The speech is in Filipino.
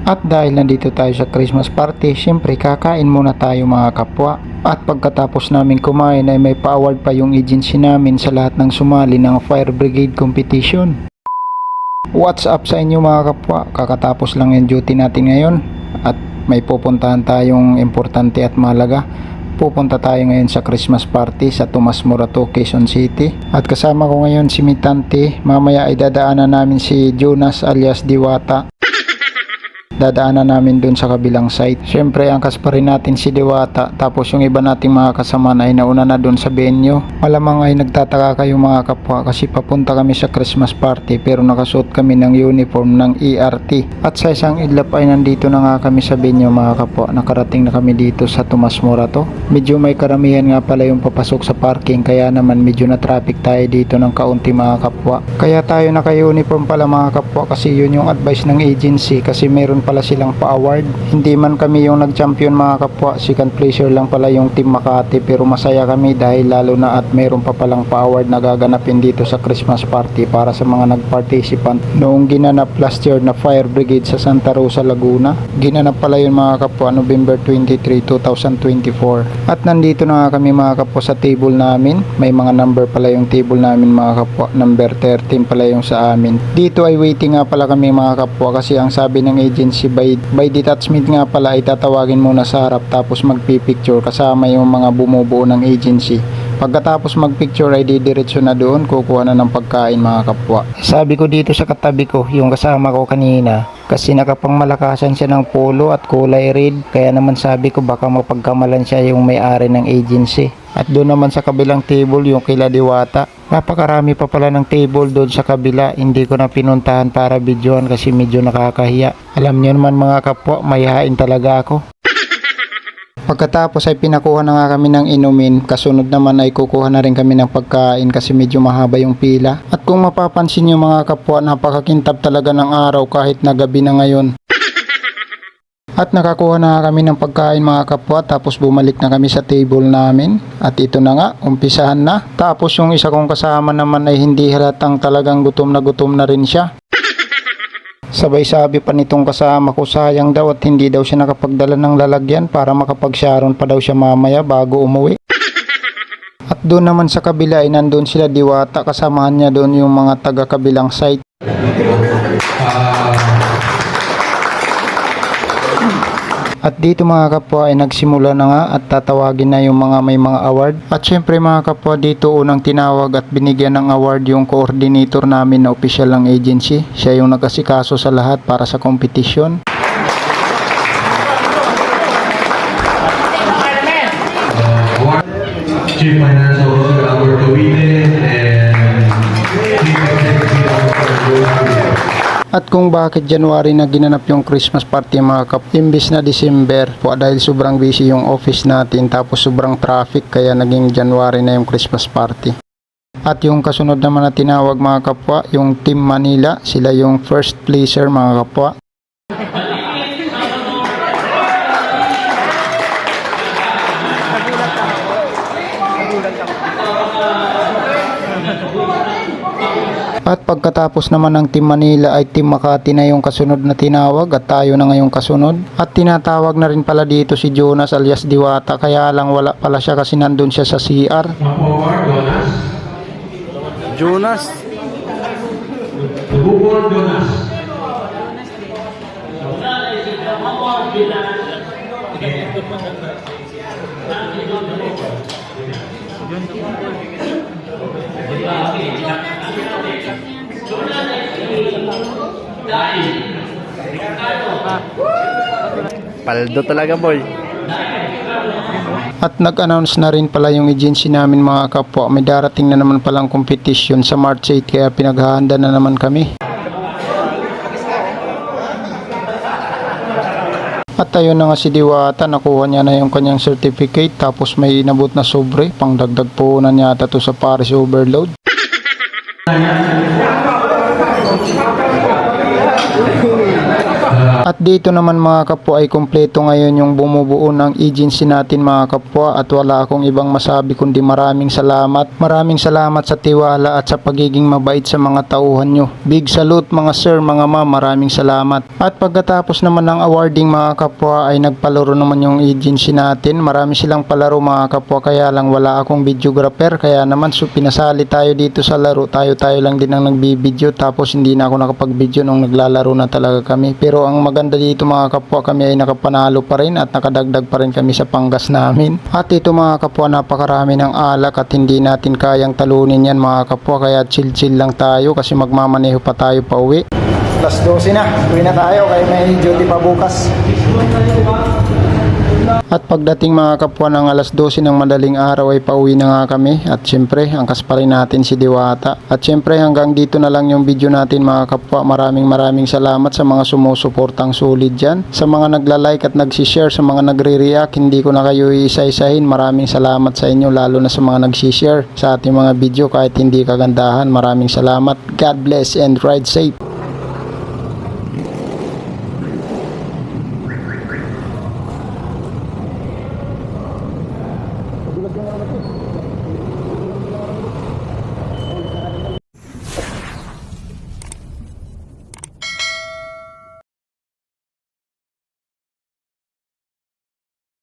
At dahil nandito tayo sa Christmas party, syempre kakain muna tayo mga kapwa. At pagkatapos namin kumain ay may pa-award pa yung agency namin sa lahat ng sumali ng Fire Brigade Competition. What's up sa inyo mga kapwa? Kakatapos lang yung duty natin ngayon at may pupuntahan tayong importante at mahalaga. Pupunta tayo ngayon sa Christmas party sa Tomas Morato, Quezon City. At kasama ko ngayon si Mitante. Mamaya ay dadaanan namin si Jonas alias Diwata. Dadaanan namin dun sa kabilang site. Syempre angkas pa rin natin si Diwata. Tapos yung iba nating mga kasama ay nauna na dun sa venue. Malamang ay nagtataka kayo mga kapwa kasi papunta kami sa Christmas party pero nakasuot kami ng uniform ng ERT. At sa isang idlap ay nandito na nga kami sa venue mga kapwa. Nakarating na kami dito sa Tomas Morato. Medyo may karamihan nga pala yung papasok sa parking kaya naman medyo na traffic tayo dito ng kaunti mga kapwa. Kaya tayo naka-uniform pala mga kapwa kasi yun yung advice ng agency kasi meron pala silang pa-award. Hindi man kami yung nag-champion mga kapwa, second placer lang pala yung Team Makati pero masaya kami dahil lalo na at meron pa palang pa-award na gaganapin dito sa Christmas party para sa mga nag-participant noong ginanap last year na Fire Brigade sa Santa Rosa, Laguna. Ginanap pala yun mga kapwa November 23, 2024. At nandito na nga kami mga kapwa sa table namin. May mga number pala yung table namin mga kapwa, number 13 pala yung sa amin. Dito ay waiting nga pala kami mga kapwa kasi ang sabi ng agency by detachment nga pala ay tatawagin muna sa harap tapos magpipicture kasama yung mga bumubuo ng agency. Pagkatapos magpicture ay didiretso na doon, kukuha na ng pagkain mga kapwa. Sabi ko dito sa katabi ko, yung kasama ko kanina, kasi nakapangmalakasan siya ng polo at kulay red, kaya naman sabi ko baka mapagkamalan siya yung may-ari ng agency. At doon naman sa kabilang table yung kila Diwata. Napakarami pa pala ng table doon sa kabila, hindi ko na pinuntahan para videoan kasi medyo nakakahiya. Alam niyo naman mga kapwa, mayahain talaga ako. Pagkatapos ay pinakuha na nga kami ng inumin, kasunod naman ay kukuha na rin kami ng pagkain kasi medyo mahaba yung pila. At kung mapapansin nyo mga kapwa, napakakintab talaga ng araw kahit na gabi na ngayon. At nakakuha na kami ng pagkain mga kapwa tapos bumalik na kami sa table namin. At ito na nga, umpisahan na. Tapos yung isa kong kasama naman ay hindi halatang talagang gutom na rin siya. Sabay sabi pa nitong kasama ko sayang daw at hindi daw siya nakapagdala ng lalagyan para makapag-sharon pa daw siya mamaya bago umuwi. At doon naman sa kabila ay nandun sila Diwata, kasamahan niya doon yung mga taga kabilang site. At dito mga kapwa ay nagsimula na nga at tatawagin na yung mga may mga award. At syempre mga kapwa dito unang tinawag at binigyan ng award yung coordinator namin na official ng agency. Siya yung nag-asikaso sa lahat para sa competition. Chief Financial Officer Albert Cavite and Chief Executive Officer. At kung bakit January na ginanap yung Christmas party mga kap, imbis na December po dahil sobrang busy yung office natin tapos sobrang traffic kaya naging January na yung Christmas party. At yung kasunod naman na tinawag mga kapwa, yung Team Manila, sila yung first placer mga kapwa. At pagkatapos naman ng Team Manila ay Team Makati na yung kasunod na tinawag at tayo na ngayong kasunod. At tinatawag na rin pala dito si Jonas alias Diwata kaya lang wala pala siya kasi nandun siya sa CR. Jonas. Jonas. Paldo talaga boy. At nag-announce na rin pala yung agency namin mga kapwa. May darating na naman palang competition sa March 8 kaya pinaghahanda na naman kami. At ayun na nga si Diwata, nakuha niya na yung kanyang certificate tapos may inabot na sobre, pang dagdag puhunan yata to sa Paris Overload. At dito naman mga kapwa ay kumpleto ngayon yung bumubuo ng agency natin mga kapwa, at wala akong ibang masabi kundi maraming salamat. Maraming salamat sa tiwala at sa pagiging mabait sa mga tauhan nyo. Big salute mga sir, mga ma'am, maraming salamat. At pagkatapos naman ng awarding mga kapwa ay nagpalaro naman yung agency natin. Marami silang palaro mga kapwa, kaya lang wala akong videographer, kaya naman pinasali tayo dito sa laro. Tayo lang din ang nagbibideo, tapos hindi na ako nakapag-video nung naglalaro na talaga kami. Pero ang maganda dito mga kapwa, kami ay nakapanalo pa rin at nakadagdag pa rin kami sa panggas namin. At ito mga kapwa, napakarami ng alak at hindi natin kayang talunin yan mga kapwa, kaya chill lang tayo kasi magmamaneho pa tayo pa uwi. Alas 12 na, uwi na tayo kaya may duty pa bukas. At pagdating mga kapwa ng alas 12 ng madaling araw ay pauwi na nga kami, at syempre angkas pa rin natin si Diwata. At syempre hanggang dito na lang yung video natin mga kapwa. Maraming salamat sa mga sumusuportang solid dyan, sa mga nagla-like at nagsishare, sa mga nagre-react. Hindi ko na kayo iisa-isahin. Maraming salamat sa inyo, lalo na sa mga nagsishare sa ating mga video kahit hindi kagandahan. Maraming salamat. God bless and ride safe. Bulag yung mga